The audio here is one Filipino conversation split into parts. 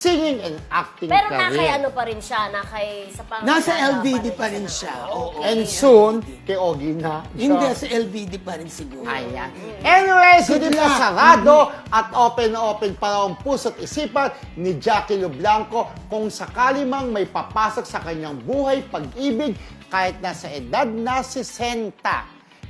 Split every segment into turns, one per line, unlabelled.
singing and acting
Pero
career.
nakay ano pa rin siya, nakay sa pang...
Nasa LVD pa rin siya. Oo.
And soon, kay Ogie na.
Hindi, sa LVD pa rin siguro.
Ayan. Anyways, hindi
Good
pa
luck.
sarado at open pa ang puso't isipan ni Jackie Lu Blanco kung sakali mang may papasok sa kanyang buhay pag-ibig kahit nasa edad na 60.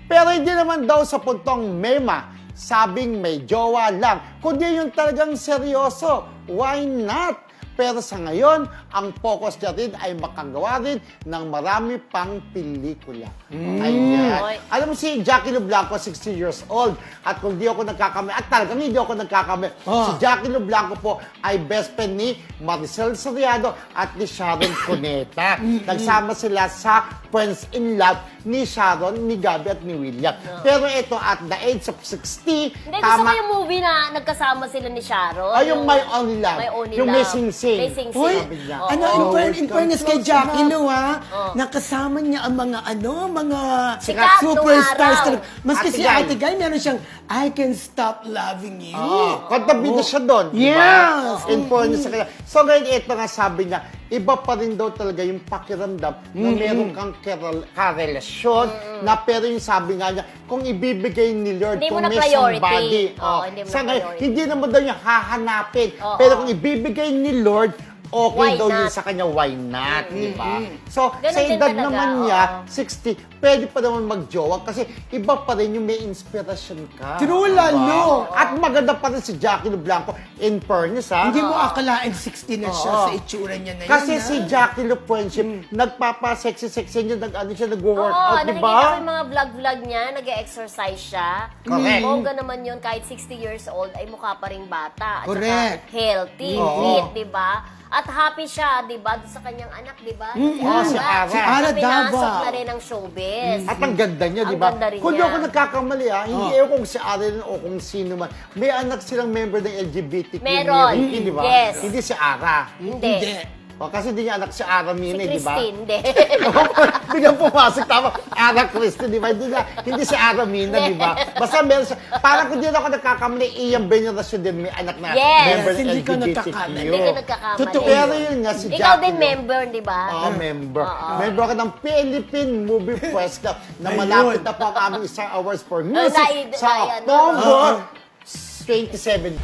Pero hindi naman daw sa puntong mema, sabing may jowa lang, kundi yung talagang seryoso. Why not? Pero sa ngayon, ang focus niya rin ay makagawa rin ng marami pang pelikula. Ayan. Alam mo si Jackie Lu Blanco, 60 years old. At kung di ako nagkakamali, at talagang hindi ako nagkakamali, si Jackie Lu Blanco po ay best friend ni Maricel Soriano at ni Sharon Cuneta. Nagsama sila sa Friends in Love ni Sharon, ni Gabby at ni William. Pero ito, at the age of 60,
Hindi, gusto ko yung movie na nagkasama sila ni Sharon.
Ay, yung My Only Love.
My Only
Yung
Love.
May Sing-Sing.
May Sing-Sing.
Uy,
Sabi niya.
Oo.
ano, in fairness kay Jackie Lu, ha? Nakasama niya ang mga, mga
Sikat nung
superstars.
araw.
talaga. Maski
Ate
si
Guy.
Ate Guy, meron siyang I Can Stop Loving You.
Kontabida siya doon.
Yes.
In fairness sa kanya. So ngayon, ito nga sabi niya, iba pa rin daw talaga yung pakiramdam na meron kang karelasyon na pero yung sabi nga niya, kung ibibigay ni Lord,
Hindi mo
kung
na
may
priority.
somebody,
Hindi mo
sa
na
ngayon,
priority.
hindi naman daw niya hahanapin.
Oo.
Pero kung ibibigay ni Lord, okay
Why
daw yun
not?
sa kanya, why not, di ba? So,
Ganun
sa
din
edad
talaga,
naman niya,
oo.
60, pwede pa naman magjowa kasi iba pa rin yung may inspirasyon ka.
True, lalo.
At maganda pa rin si Jackie Lu Blanco, in fairness, ha?
Hindi mo akalain 60 na siya sa itsura niya na yun.
Kasi
ha?
si Jackie Lu Friendship, nagpapa-sexy-sexy niya, nag-ano siya,
Oo,
nag-workout, di
nakikita ko
ba?
yung mga vlog-vlog niya, nag-exercise siya.
Correct.
Bongga naman yun, kahit 60 years old, ay mukha pa rin bata. At
Correct.
saka healthy,
Oo.
fit, di ba? At happy siya, di ba, sa kanyang anak, di ba?
Si Ara.
Si Ara
Pinasok
Davao.
na rin ng showbiz.
At ang ganda niya, di
Ang
ba?
ganda rin
Kung di
niya.
ako nagkakamali, ha? Hindi ewan kung si Ara o kung sino man. May anak silang member ng LGBT
Meron.
community, di ba?
Yes.
Hindi si Ara.
Hindi.
O, kasi hindi niya anak si Ara
Si
Mine, di ba?
Christine, hindi.
Biglang pumasok, tama. Ara Christine, di ba? Hindi si Ara Mina, di ba? Basta meron siya. Parang kung di ako nagkakamali, Ian Benarasyon din may anak na
Yes.
member ng
Hindi ka
LGBTQ.
nagkakamali.
Hindi ka nagkakamali.
Totoo.
Pero yun nga, si
Ikaw
Jackie
din
Lu.
member, di ba?
Oo, member.
Oo.
Member ako ng Philippine Movie Press Club na
Ayun.
malapit na po ang aming isang awards for music
Ay,
sa
ano.
October 27.